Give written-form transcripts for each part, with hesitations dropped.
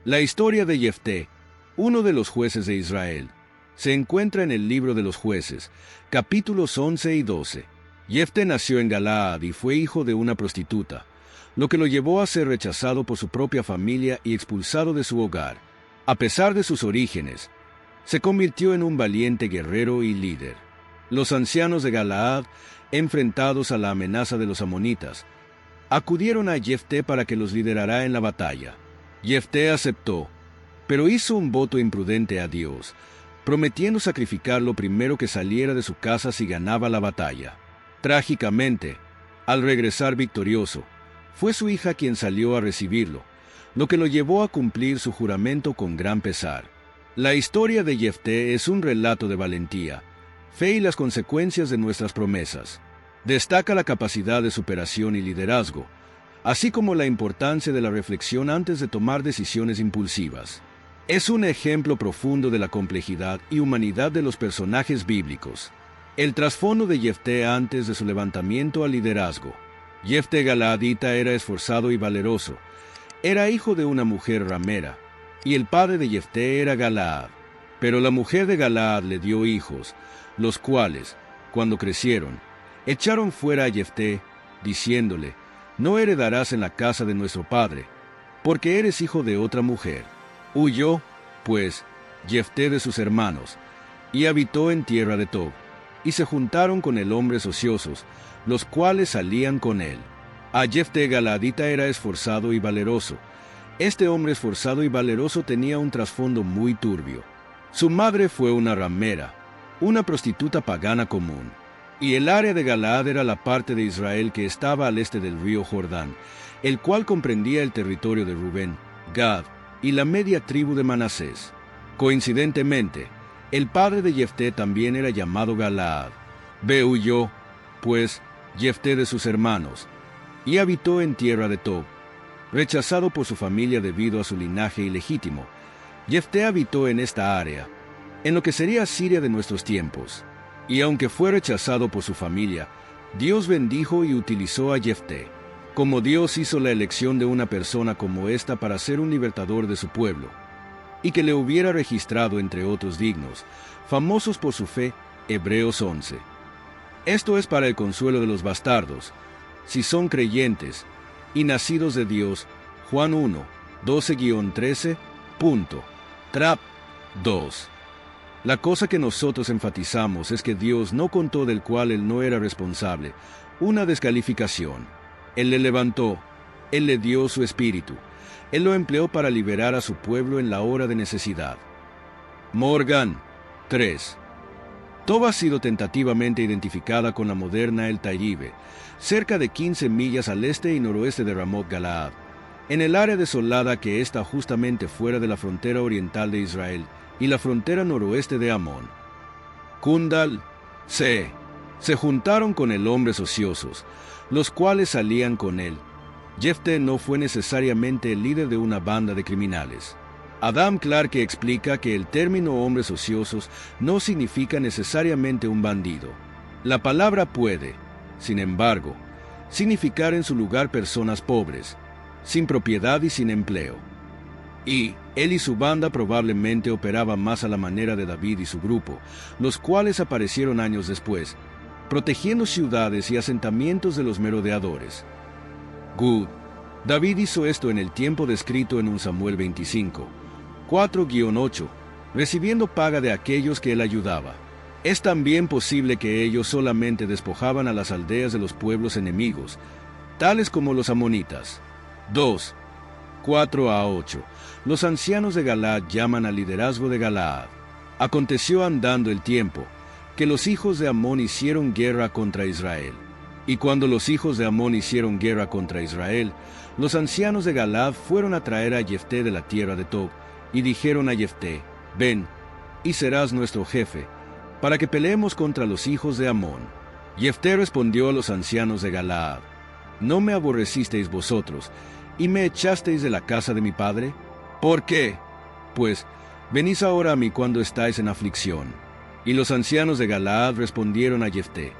La historia de Jefté, uno de los jueces de Israel, se encuentra en el libro de los jueces, capítulos 11 y 12. Jefté nació en Galaad y fue hijo de una prostituta, lo que lo llevó a ser rechazado por su propia familia y expulsado de su hogar. A pesar de sus orígenes, se convirtió en un valiente guerrero y líder. Los ancianos de Galaad, enfrentados a la amenaza de los amonitas, acudieron a Jefté para que los liderara en la batalla. Jefté aceptó, pero hizo un voto imprudente a Dios, prometiendo sacrificar lo primero que saliera de su casa si ganaba la batalla. Trágicamente, al regresar victorioso, fue su hija quien salió a recibirlo, lo que lo llevó a cumplir su juramento con gran pesar. La historia de Jefté es un relato de valentía, fe y las consecuencias de nuestras promesas. Destaca la capacidad de superación y liderazgo, así como la importancia de la reflexión antes de tomar decisiones impulsivas. Es un ejemplo profundo de la complejidad y humanidad de los personajes bíblicos. El trasfondo de Jefté antes de su levantamiento al liderazgo. Jefté Galaadita era esforzado y valeroso. Era hijo de una mujer ramera, y el padre de Jefté era Galaad. Pero la mujer de Galaad le dio hijos, los cuales, cuando crecieron, echaron fuera a Jefté, diciéndole: «No heredarás en la casa de nuestro padre, porque eres hijo de otra mujer». Huyó, pues, Jefté de sus hermanos, y habitó en tierra de Tob, y se juntaron con él hombres ociosos, los cuales salían con él. A Jefté Galaadita era esforzado y valeroso. Este hombre esforzado y valeroso tenía un trasfondo muy turbio. Su madre fue una ramera, una prostituta pagana común. Y el área de Galaad era la parte de Israel que estaba al este del río Jordán, el cual comprendía el territorio de Rubén, Gad y la media tribu de Manasés. Coincidentemente, el padre de Jefté también era llamado Galaad. Huyó, pues, Jefté de sus hermanos, y habitó en tierra de Tob. Rechazado por su familia debido a su linaje ilegítimo, Jefté habitó en esta área, en lo que sería Siria de nuestros tiempos. Y aunque fue rechazado por su familia, Dios bendijo y utilizó a Jefté. Como Dios hizo la elección de una persona como esta para ser un libertador de su pueblo, y que le hubiera registrado entre otros dignos, famosos por su fe, Hebreos 11. Esto es para el consuelo de los bastardos, si son creyentes, y nacidos de Dios, Juan 1, 12-13, Trap 2. La cosa que nosotros enfatizamos es que Dios no contó del cual él no era responsable, una descalificación. Él le levantó, él le dio su espíritu, él lo empleó para liberar a su pueblo en la hora de necesidad. Morgan 3. Tob ha sido tentativamente identificada con la moderna El Tayyibe, cerca de 15 millas al este y noroeste de Ramot Galaad, en el área desolada que está justamente fuera de la frontera oriental de Israel y la frontera noroeste de Amón. Kundal, se juntaron con él hombres ociosos, los cuales salían con él. Jefté no fue necesariamente el líder de una banda de criminales. Adam Clarke explica que el término hombres ociosos no significa necesariamente un bandido. La palabra puede, sin embargo, significar en su lugar personas pobres, sin propiedad y sin empleo. Y él y su banda probablemente operaban más a la manera de David y su grupo, los cuales aparecieron años después, protegiendo ciudades y asentamientos de los merodeadores. Good. David hizo esto en el tiempo descrito en 1 Samuel 25, 4-8, recibiendo paga de aquellos que él ayudaba. Es también posible que ellos solamente despojaban a las aldeas de los pueblos enemigos, tales como los amonitas. 2, 4-8. Los ancianos de Galaad llaman al liderazgo de Galaad. Aconteció andando el tiempo, que los hijos de Amón hicieron guerra contra Israel. Y cuando los hijos de Amón hicieron guerra contra Israel, los ancianos de Galaad fueron a traer a Jefté de la tierra de Tob, y dijeron a Jefté: «Ven, y serás nuestro jefe, para que peleemos contra los hijos de Amón». Jefté respondió a los ancianos de Galaad: «¿No me aborrecisteis vosotros, y me echasteis de la casa de mi padre? ¿Por qué? Pues, venís ahora a mí cuando estáis en aflicción». Y los ancianos de Galaad respondieron a Jefté: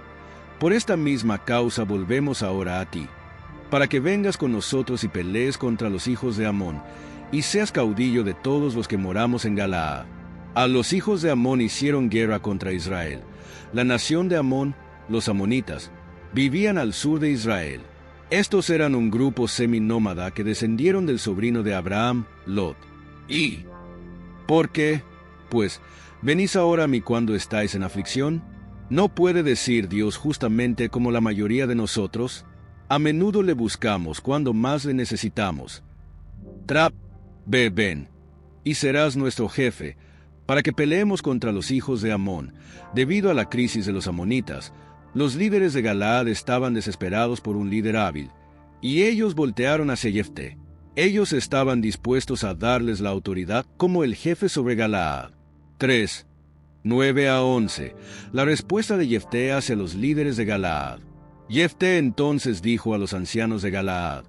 «Por esta misma causa volvemos ahora a ti, para que vengas con nosotros y pelees contra los hijos de Amón, y seas caudillo de todos los que moramos en Galaad. A los hijos de Amón hicieron guerra contra Israel. La nación de Amón, los amonitas, vivían al sur de Israel. Estos eran un grupo seminómada que descendieron del sobrino de Abraham, Lot. ¿Y por qué? Pues, ¿venís ahora a mí cuando estáis en aflicción? ¿No puede decir Dios justamente como la mayoría de nosotros? A menudo le buscamos cuando más le necesitamos. Ven, y serás nuestro jefe, para que peleemos contra los hijos de Amón. Debido a la crisis de los amonitas, los líderes de Galaad estaban desesperados por un líder hábil, y ellos voltearon hacia Jefté. Ellos estaban dispuestos a darles la autoridad como el jefe sobre Galaad. 3. 9-11. La respuesta de Jefté hacia los líderes de Galaad. Jefté entonces dijo a los ancianos de Galaad: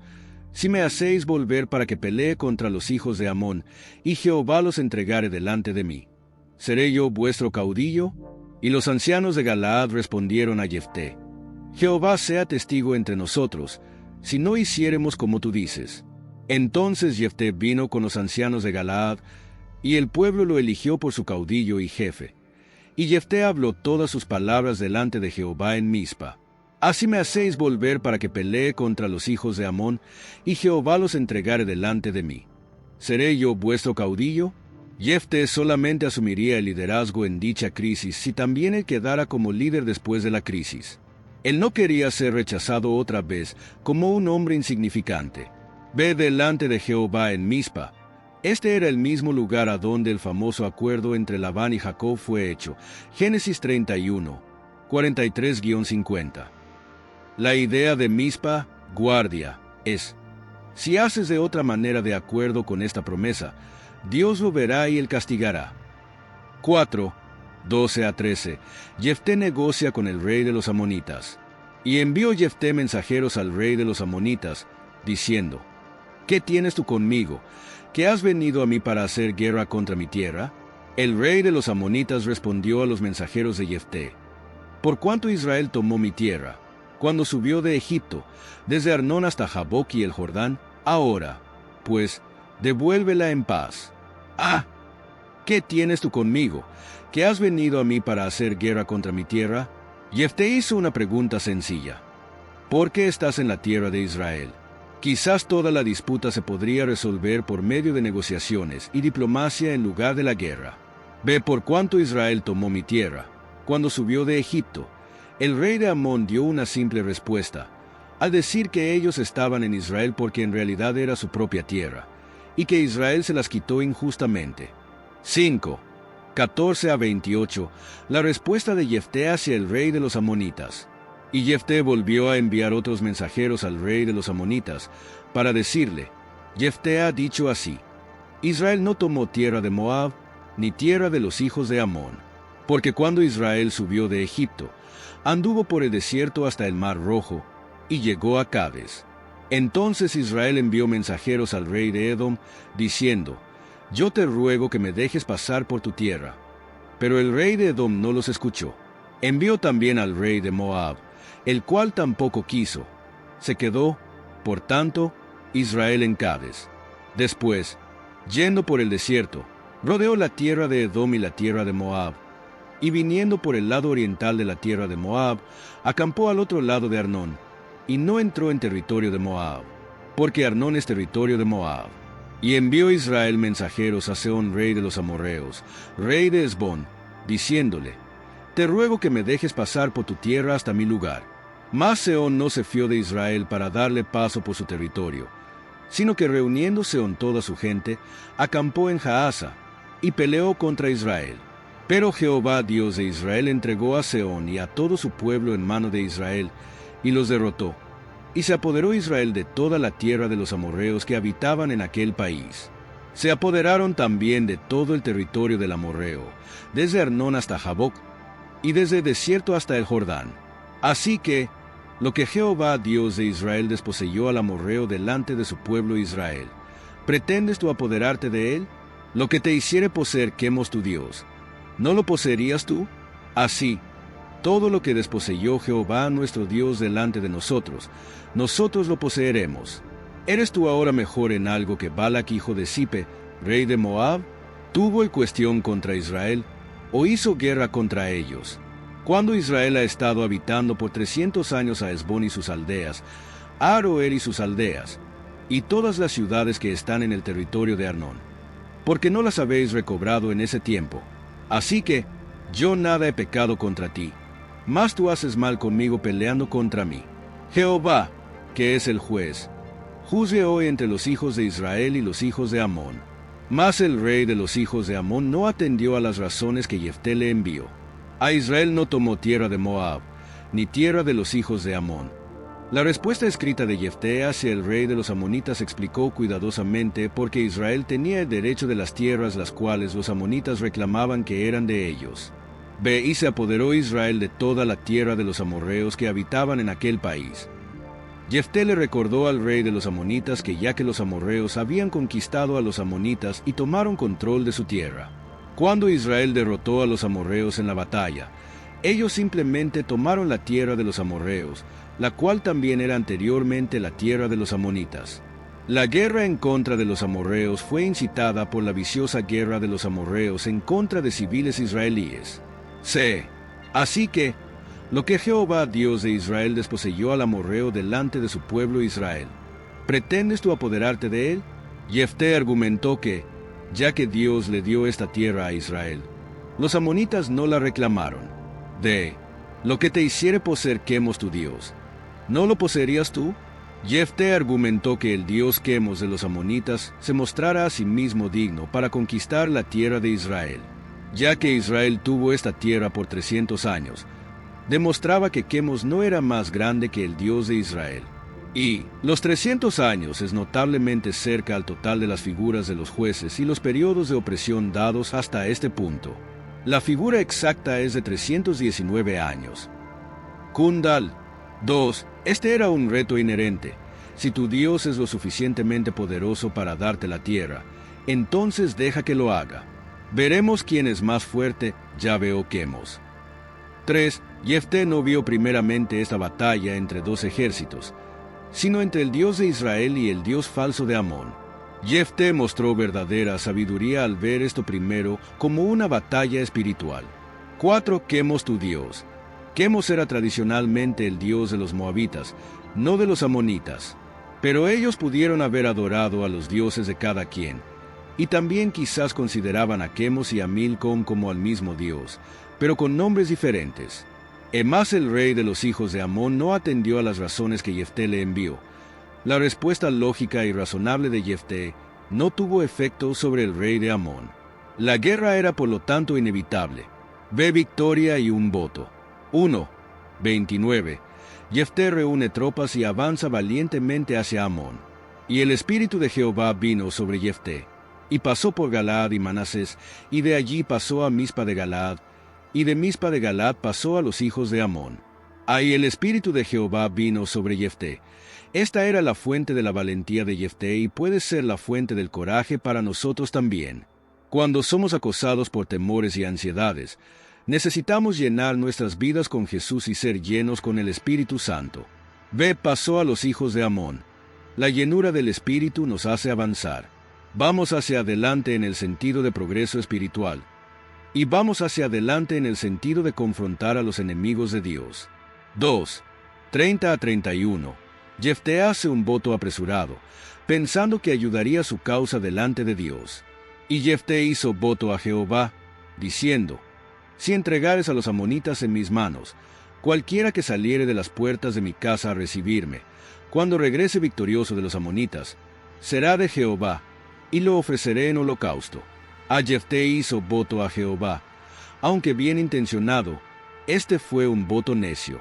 si me hacéis volver para que pelee contra los hijos de Amón, y Jehová los entregare delante de mí, ¿seré yo vuestro caudillo? Y los ancianos de Galaad respondieron a Jefté: Jehová sea testigo entre nosotros, si no hiciéremos como tú dices. Entonces Jefté vino con los ancianos de Galaad, y el pueblo lo eligió por su caudillo y jefe. Y Jefté habló todas sus palabras delante de Jehová en Mizpa. Así me hacéis volver para que pelee contra los hijos de Amón, y Jehová los entregare delante de mí. ¿Seré yo vuestro caudillo? Jefté solamente asumiría el liderazgo en dicha crisis si también él quedara como líder después de la crisis. Él no quería ser rechazado otra vez como un hombre insignificante. Ve delante de Jehová en Mizpa. Este era el mismo lugar a donde el famoso acuerdo entre Labán y Jacob fue hecho. Génesis 31, 43-50. La idea de Mizpa, guardia, es: si haces de otra manera de acuerdo con esta promesa, Dios lo verá y él castigará. 4. 12-13. Jefté negocia con el rey de los amonitas. Y envió Jefté mensajeros al rey de los amonitas, diciendo: ¿qué tienes tú conmigo? ¿Que has venido a mí para hacer guerra contra mi tierra? El rey de los amonitas respondió a los mensajeros de Jefté: por cuanto Israel tomó mi tierra, cuando subió de Egipto, desde Arnón hasta Jaboc y el Jordán, ahora, pues, devuélvela en paz. ¿Qué tienes tú conmigo? ¿Que has venido a mí para hacer guerra contra mi tierra? Jefté hizo una pregunta sencilla: ¿por qué estás en la tierra de Israel? Quizás toda la disputa se podría resolver por medio de negociaciones y diplomacia en lugar de la guerra. Ve por cuánto Israel tomó mi tierra, cuando subió de Egipto. El rey de Amón dio una simple respuesta, al decir que ellos estaban en Israel porque en realidad era su propia tierra, y que Israel se las quitó injustamente. 5. 14-28. La respuesta de Jefté hacia el rey de los amonitas. Y Jefté volvió a enviar otros mensajeros al rey de los amonitas, para decirle: Jefté ha dicho así: Israel no tomó tierra de Moab, ni tierra de los hijos de Amón, porque cuando Israel subió de Egipto, anduvo por el desierto hasta el Mar Rojo, y llegó a Cades. Entonces Israel envió mensajeros al rey de Edom, diciendo: yo te ruego que me dejes pasar por tu tierra. Pero el rey de Edom no los escuchó. Envió también al rey de Moab, el cual tampoco quiso. Se quedó, por tanto, Israel en Cades. Después, yendo por el desierto, rodeó la tierra de Edom y la tierra de Moab, y viniendo por el lado oriental de la tierra de Moab, acampó al otro lado de Arnón, y no entró en territorio de Moab, porque Arnón es territorio de Moab. Y envió Israel mensajeros a Sehón, rey de los amorreos, rey de Hesbón, diciéndole: te ruego que me dejes pasar por tu tierra hasta mi lugar. Mas Sehón no se fió de Israel para darle paso por su territorio, sino que reuniendo Sehón toda su gente, acampó en Jaasa, y peleó contra Israel. Pero Jehová, Dios de Israel, entregó a Sehón y a todo su pueblo en mano de Israel, y los derrotó. Y se apoderó Israel de toda la tierra de los amorreos que habitaban en aquel país. Se apoderaron también de todo el territorio del amorreo, desde Arnón hasta Jaboc, y desde el desierto hasta el Jordán. Así que, lo que Jehová, Dios de Israel, desposeyó al amorreo delante de su pueblo Israel, ¿pretendes tú apoderarte de él? Lo que te hiciere poseer Quemos tu Dios, ¿no lo poseerías tú? Así, todo lo que desposeyó Jehová nuestro Dios delante de nosotros, nosotros lo poseeremos. ¿Eres tú ahora mejor en algo que Balac hijo de Zipe, rey de Moab? ¿Tuvo el cuestión contra Israel, o hizo guerra contra ellos? Cuando Israel ha estado habitando por 300 años a Hesbón y sus aldeas, a Aroer y sus aldeas, y todas las ciudades que están en el territorio de Arnón, porque no las habéis recobrado en ese tiempo. Así que, yo nada he pecado contra ti, mas tú haces mal conmigo peleando contra mí. Jehová, que es el juez, juzgue hoy entre los hijos de Israel y los hijos de Amón. Mas el rey de los hijos de Amón no atendió a las razones que Jefté le envió. A Israel no tomó tierra de Moab, ni tierra de los hijos de Amón. La respuesta escrita de Jefté hacia el rey de los amonitas explicó cuidadosamente porque Israel tenía el derecho de las tierras las cuales los amonitas reclamaban que eran de ellos. Ve, y se apoderó Israel de toda la tierra de los amorreos que habitaban en aquel país. Jefté le recordó al rey de los amonitas que ya que los amorreos habían conquistado a los amonitas y tomaron control de su tierra, cuando Israel derrotó a los amorreos en la batalla, ellos simplemente tomaron la tierra de los amorreos, la cual también era anteriormente la tierra de los amonitas. La guerra en contra de los amorreos fue incitada por la viciosa guerra de los amorreos en contra de civiles israelíes. Así que, lo que Jehová Dios de Israel desposeyó al amorreo delante de su pueblo Israel, ¿pretendes tú apoderarte de él? Jefté argumentó que, ya que Dios le dio esta tierra a Israel, los amonitas no la reclamaron. Lo que te hiciere poseer Quemos tu Dios, ¿no lo poseerías tú? Jefté argumentó que el Dios Quemos de los amonitas se mostrara a sí mismo digno para conquistar la tierra de Israel, ya que Israel tuvo esta tierra por 300 años, demostraba que Quemos no era más grande que el Dios de Israel. Y los 300 años es notablemente cerca al total de las figuras de los jueces y los periodos de opresión dados hasta este punto. La figura exacta es de 319 años. Kundal 2. Este era un reto inherente. Si tu Dios es lo suficientemente poderoso para darte la tierra, entonces deja que lo haga. Veremos quién es más fuerte, Yahvé o Quemos. 3. Jefté no vio primeramente esta batalla entre dos ejércitos, sino entre el Dios de Israel y el Dios falso de Amón. Jefté mostró verdadera sabiduría al ver esto primero como una batalla espiritual. 4. Quemos tu Dios. Quemos era tradicionalmente el Dios de los moabitas, no de los amonitas. Pero ellos pudieron haber adorado a los dioses de cada quien, y también quizás consideraban a Quemos y a Milcom como al mismo Dios, pero con nombres diferentes. Mas el rey de los hijos de Amón no atendió a las razones que Jefté le envió. La respuesta lógica y razonable de Jefté no tuvo efecto sobre el rey de Amón. La guerra era por lo tanto inevitable. Ve victoria y un voto. 1. 29. Jefté reúne tropas y avanza valientemente hacia Amón. Y el espíritu de Jehová vino sobre Jefté, y pasó por Galaad y Manasés, y de allí pasó a Mispa de Galaad, y de Mispa de Galaad pasó a los hijos de Amón. Ahí el espíritu de Jehová vino sobre Jefté. Esta era la fuente de la valentía de Jefté y puede ser la fuente del coraje para nosotros también. Cuando somos acosados por temores y ansiedades, necesitamos llenar nuestras vidas con Jesús y ser llenos con el Espíritu Santo. Pasó a los hijos de Amón. La llenura del Espíritu nos hace avanzar. Vamos hacia adelante en el sentido de progreso espiritual. Y vamos hacia adelante en el sentido de confrontar a los enemigos de Dios. 2. 30 a 31. Jefté hace un voto apresurado, pensando que ayudaría su causa delante de Dios. Y Jefté hizo voto a Jehová, diciendo: Si entregares a los amonitas en mis manos, cualquiera que saliere de las puertas de mi casa a recibirme, cuando regrese victorioso de los amonitas, será de Jehová, y lo ofreceré en holocausto. A Jefté hizo voto a Jehová, aunque bien intencionado, este fue un voto necio.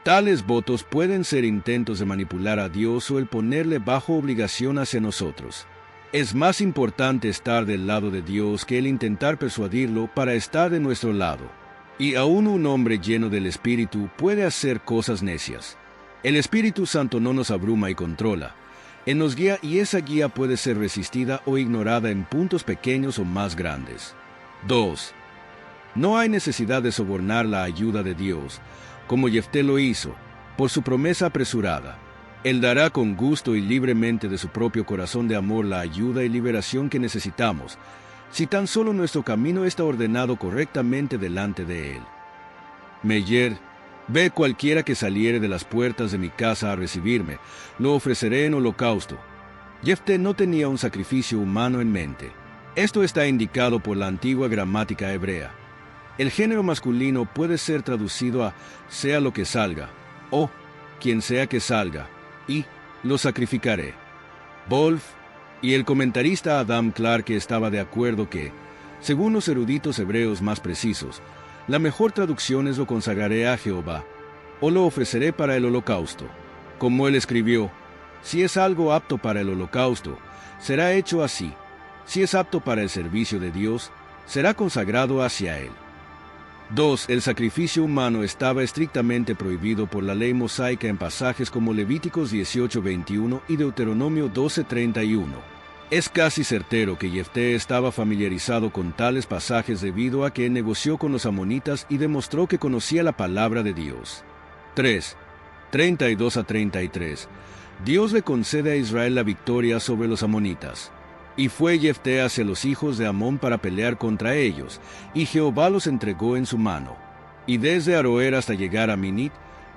Tales votos pueden ser intentos de manipular a Dios o el ponerle bajo obligación hacia nosotros. Es más importante estar del lado de Dios que el intentar persuadirlo para estar de nuestro lado. Y aún un hombre lleno del Espíritu puede hacer cosas necias. El Espíritu Santo no nos abruma y controla. Él nos guía y esa guía puede ser resistida o ignorada en puntos pequeños o más grandes. 2. No hay necesidad de sobornar la ayuda de Dios, como Jefté lo hizo, por su promesa apresurada. Él dará con gusto y libremente de su propio corazón de amor la ayuda y liberación que necesitamos, si tan solo nuestro camino está ordenado correctamente delante de Él. Meyer, ve cualquiera que saliere de las puertas de mi casa a recibirme, lo ofreceré en holocausto. Jefté no tenía un sacrificio humano en mente. Esto está indicado por la antigua gramática hebrea. El género masculino puede ser traducido a sea lo que salga, o quien sea que salga, y lo sacrificaré. Wolf y el comentarista Adam Clarke estaba de acuerdo que, según los eruditos hebreos más precisos, la mejor traducción es lo consagraré a Jehová, o lo ofreceré para el holocausto. Como él escribió, si es algo apto para el holocausto, será hecho así. Si es apto para el servicio de Dios, será consagrado hacia Él. 2. El sacrificio humano estaba estrictamente prohibido por la ley mosaica en pasajes como Levíticos 18:21 y Deuteronomio 12:31. Es casi certero que Jefté estaba familiarizado con tales pasajes debido a que negoció con los amonitas y demostró que conocía la palabra de Dios. 3. 32-33. Dios le concede a Israel la victoria sobre los amonitas. Y fue Jefté hacia los hijos de Amón para pelear contra ellos, y Jehová los entregó en su mano. Y desde Aroer hasta llegar a Minit,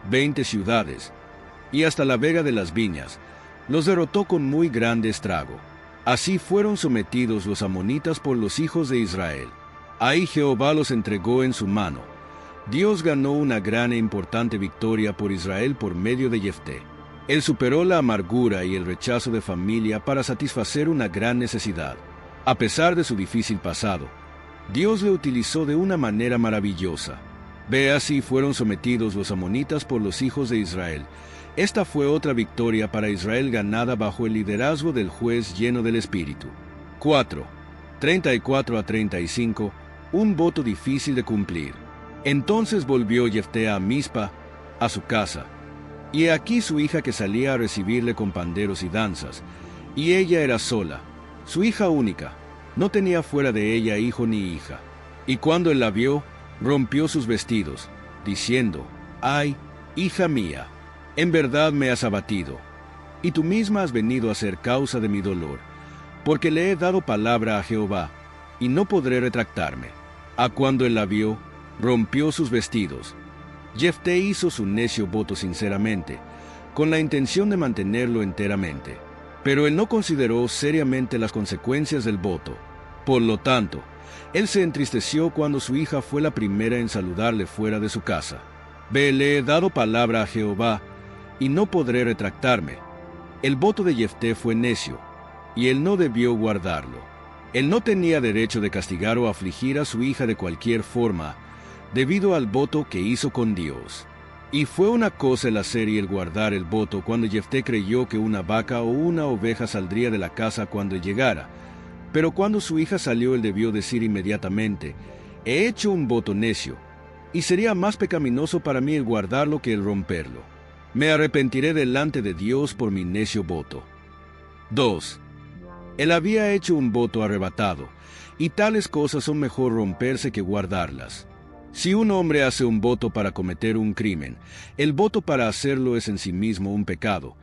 20 ciudades, y hasta la vega de las viñas, los derrotó con muy grande estrago. Así fueron sometidos los amonitas por los hijos de Israel. Ahí Jehová los entregó en su mano. Dios ganó una gran e importante victoria por Israel por medio de Jefté. Él superó la amargura y el rechazo de familia para satisfacer una gran necesidad. A pesar de su difícil pasado, Dios le utilizó de una manera maravillosa. Ve, así fueron sometidos los amonitas por los hijos de Israel. Esta fue otra victoria para Israel ganada bajo el liderazgo del juez lleno del Espíritu. 4. 34-35. Un voto difícil de cumplir. Entonces volvió Jefté a Mizpa, a su casa. Y aquí su hija que salía a recibirle con panderos y danzas, y ella era sola, su hija única, no tenía fuera de ella hijo ni hija. Y cuando él la vio, rompió sus vestidos, diciendo, «Ay, hija mía, en verdad me has abatido, y tú misma has venido a ser causa de mi dolor, porque le he dado palabra a Jehová, y no podré retractarme». A cuando él la vio, rompió sus vestidos. Jefté hizo su necio voto sinceramente, con la intención de mantenerlo enteramente. Pero él no consideró seriamente las consecuencias del voto. Por lo tanto, él se entristeció cuando su hija fue la primera en saludarle fuera de su casa. Ve, le he dado palabra a Jehová, y no podré retractarme. El voto de Jefté fue necio, y él no debió guardarlo. Él no tenía derecho de castigar o afligir a su hija de cualquier forma, debido al voto que hizo con Dios. Y fue una cosa el hacer y el guardar el voto cuando Jefté creyó que una vaca o una oveja saldría de la casa cuando llegara. Pero cuando su hija salió, él debió decir inmediatamente, «He hecho un voto necio, y sería más pecaminoso para mí el guardarlo que el romperlo. Me arrepentiré delante de Dios por mi necio voto». 2. Él había hecho un voto arrebatado, y tales cosas son mejor romperse que guardarlas. Si un hombre hace un voto para cometer un crimen, el voto para hacerlo es en sí mismo un pecado,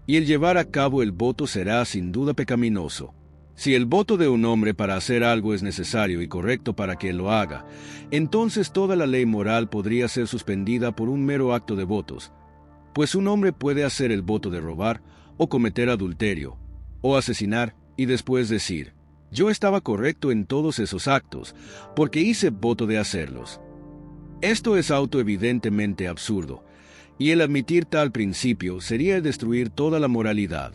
y el llevar a cabo el voto será sin duda pecaminoso. Si el voto de un hombre para hacer algo es necesario y correcto para que él lo haga, entonces toda la ley moral podría ser suspendida por un mero acto de votos, pues un hombre puede hacer el voto de robar, o cometer adulterio, o asesinar, y después decir, «Yo estaba correcto en todos esos actos, porque hice voto de hacerlos». Esto es autoevidentemente absurdo, y el admitir tal principio sería el destruir toda la moralidad.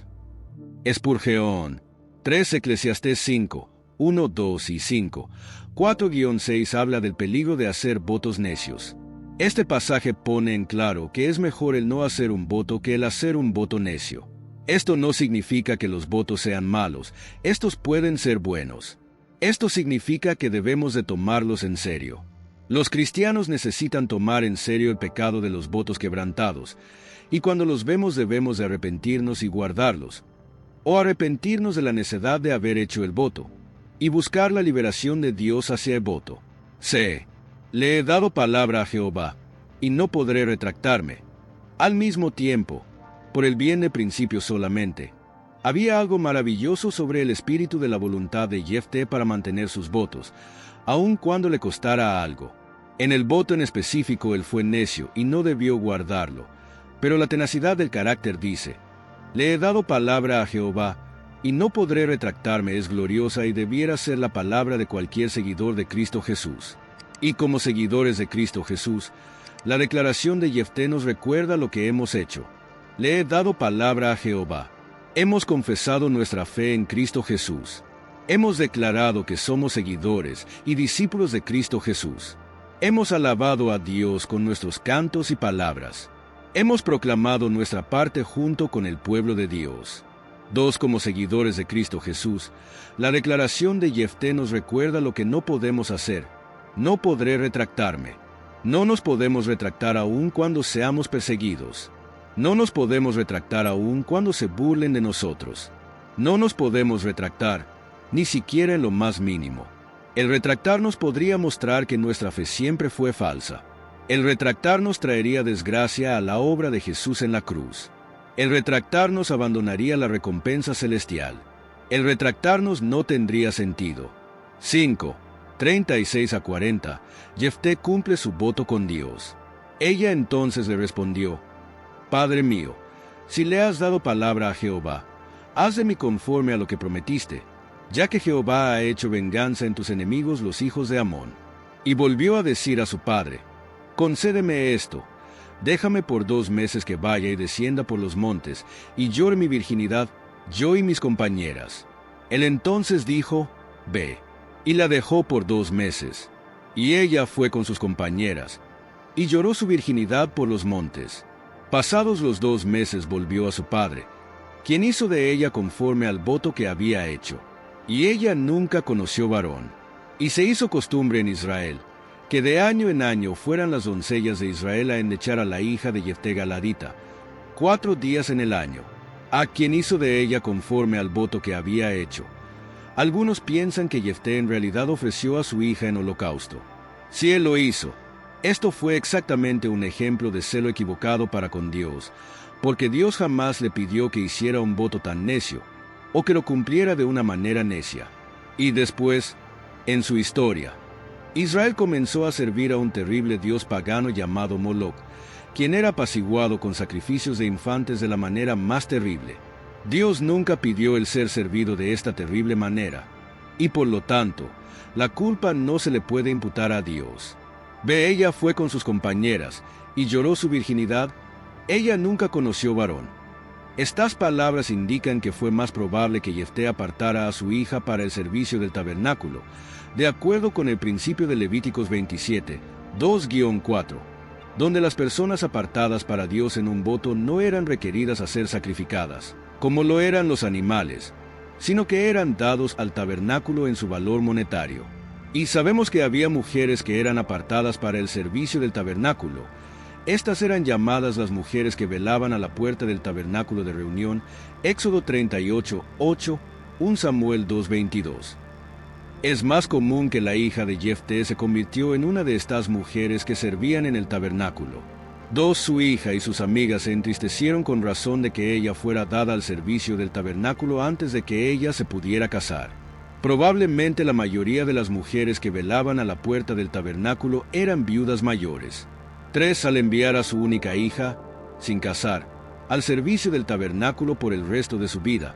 Spurgeon, 3 Eclesiastés 5, 1, 2 y 5, 4-6 habla del peligro de hacer votos necios. Este pasaje pone en claro que es mejor el no hacer un voto que el hacer un voto necio. Esto no significa que los votos sean malos, estos pueden ser buenos. Esto significa que debemos de tomarlos en serio. Los cristianos necesitan tomar en serio el pecado de los votos quebrantados, y cuando los vemos debemos de arrepentirnos y guardarlos, o arrepentirnos de la necedad de haber hecho el voto, y buscar la liberación de Dios hacia el voto. C. Le he dado palabra a Jehová, y no podré retractarme. Al mismo tiempo, por el bien de principio solamente. Había algo maravilloso sobre el espíritu de la voluntad de Jefté para mantener sus votos, aun cuando le costara algo. En el voto en específico él fue necio y no debió guardarlo, pero la tenacidad del carácter dice: «Le he dado palabra a Jehová, y no podré retractarme» es gloriosa y debiera ser la palabra de cualquier seguidor de Cristo Jesús. Y como seguidores de Cristo Jesús, la declaración de Jefté nos recuerda lo que hemos hecho. Le he dado palabra a Jehová. Hemos confesado nuestra fe en Cristo Jesús. Hemos declarado que somos seguidores y discípulos de Cristo Jesús. Hemos alabado a Dios con nuestros cantos y palabras. Hemos proclamado nuestra parte junto con el pueblo de Dios. 2. Como seguidores de Cristo Jesús, la declaración de Jefté nos recuerda lo que no podemos hacer. No podré retractarme. No nos podemos retractar aún cuando seamos perseguidos. No nos podemos retractar aún cuando se burlen de nosotros. No nos podemos retractar, ni siquiera en lo más mínimo. El retractarnos podría mostrar que nuestra fe siempre fue falsa. El retractarnos traería desgracia a la obra de Jesús en la cruz. El retractarnos abandonaría la recompensa celestial. El retractarnos no tendría sentido. 5. 36 a 40. Jefté cumple su voto con Dios. Ella entonces le respondió: «Padre mío, si le has dado palabra a Jehová, haz de mí conforme a lo que prometiste, ya que Jehová ha hecho venganza en tus enemigos los hijos de Amón». Y volvió a decir a su padre: «Concédeme esto, déjame por 2 meses que vaya y descienda por los montes, y llore mi virginidad, yo y mis compañeras». Él entonces dijo: «Ve». Y la dejó por 2 meses. Y ella fue con sus compañeras, y lloró su virginidad por los montes. Pasados los 2 meses volvió a su padre, quien hizo de ella conforme al voto que había hecho. Y ella nunca conoció varón. Y se hizo costumbre en Israel, que de año en año fueran las doncellas de Israel a endechar a la hija de Jefté Galadita, 4 días en el año, a quien hizo de ella conforme al voto que había hecho. Algunos piensan que Jefté en realidad ofreció a su hija en holocausto. Si él lo hizo, esto fue exactamente un ejemplo de celo equivocado para con Dios, porque Dios jamás le pidió que hiciera un voto tan necio, o que lo cumpliera de una manera necia. Y después, en su historia, Israel comenzó a servir a un terrible dios pagano llamado Moloc, quien era apaciguado con sacrificios de infantes de la manera más terrible. Dios nunca pidió el ser servido de esta terrible manera, y por lo tanto, la culpa no se le puede imputar a Dios. Ve, ella fue con sus compañeras, y lloró su virginidad. Ella nunca conoció varón. Estas palabras indican que fue más probable que Jefté apartara a su hija para el servicio del tabernáculo, de acuerdo con el principio de Levíticos 27, 2-4, donde las personas apartadas para Dios en un voto no eran requeridas a ser sacrificadas, como lo eran los animales, sino que eran dados al tabernáculo en su valor monetario. Y sabemos que había mujeres que eran apartadas para el servicio del tabernáculo. Estas eran llamadas las mujeres que velaban a la puerta del tabernáculo de reunión, Éxodo 38, 8, 1 Samuel 2:22. Es más común que la hija de Jefté se convirtió en una de estas mujeres que servían en el tabernáculo. 2. Su hija y sus amigas se entristecieron con razón de que ella fuera dada al servicio del tabernáculo antes de que ella se pudiera casar. Probablemente la mayoría de las mujeres que velaban a la puerta del tabernáculo eran viudas mayores. 3. Al enviar a su única hija, sin casar, al servicio del tabernáculo por el resto de su vida,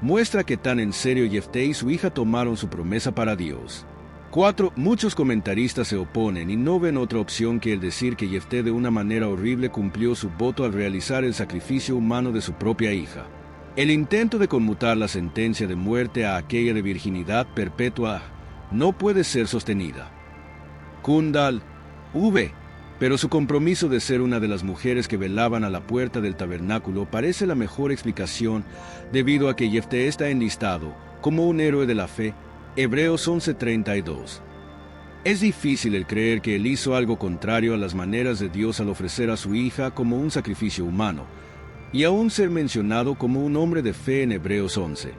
muestra que tan en serio Jefté y su hija tomaron su promesa para Dios. 4. Muchos comentaristas se oponen y no ven otra opción que el decir que Jefté de una manera horrible cumplió su voto al realizar el sacrificio humano de su propia hija. El intento de conmutar la sentencia de muerte a aquella de virginidad perpetua no puede ser sostenida. Kundal, V. Pero su compromiso de ser una de las mujeres que velaban a la puerta del tabernáculo parece la mejor explicación debido a que Jefté está enlistado como un héroe de la fe. Hebreos 11:32. Es difícil el creer que él hizo algo contrario a las maneras de Dios al ofrecer a su hija como un sacrificio humano, y aún ser mencionado como un hombre de fe en Hebreos 11.